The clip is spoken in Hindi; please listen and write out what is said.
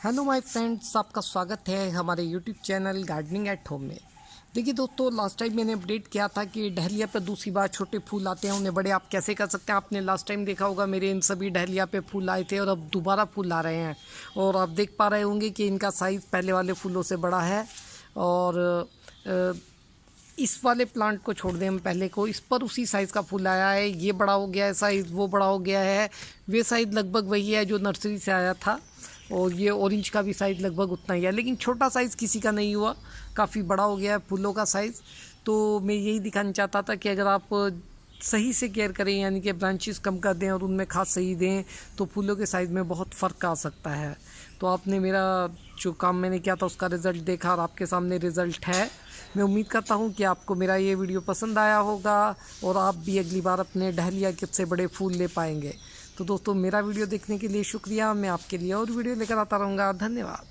हेलो माय फ्रेंड्स, आपका स्वागत है हमारे YouTube channel gardening at home में। देखिए दोस्तों, लास्ट टाइम मैंने अपडेट किया था कि डहलिया पे दूसरी बार छोटे फूल आते हैं, उन्हें बड़े आप कैसे कर सकते हैं। आपने लास्ट टाइम देखा होगा मेरे इन सभी डहलिया पे फूल आए थे और अब दोबारा फूल आ रहे हैं। और आप देख पा रहे होंगे कि इनका साइज़ पहले वाले फूलों से बड़ा है। और इस वाले प्लांट को छोड़ दें हम पहले को, इस पर उसी साइज़ का फूल आया है। ये बड़ा हो गया है साइज़, वो बड़ा हो गया है। वे साइज़ लगभग वही है जो नर्सरी से आया था। और ये ऑरेंज का भी साइज़ लगभग उतना ही है, लेकिन छोटा साइज़ किसी का नहीं हुआ, काफ़ी बड़ा हो गया है फूलों का साइज़। तो मैं यही दिखाना चाहता था कि अगर आप सही से केयर करें, यानी कि ब्रांचेस कम कर दें और उनमें खाद सही दें, तो फूलों के साइज़ में बहुत फ़र्क आ सकता है। तो आपने मेरा जो काम मैंने किया था उसका रिज़ल्ट देखा और आपके सामने रिज़ल्ट है। मैं उम्मीद करता हूँ कि आपको मेरा ये वीडियो पसंद आया होगा और आप भी अगली बार अपने डहलिया के से बड़े फूल ले पाएंगे। तो दोस्तों, मेरा वीडियो देखने के लिए शुक्रिया। मैं आपके लिए और वीडियो लेकर आता रहूँगा। धन्यवाद।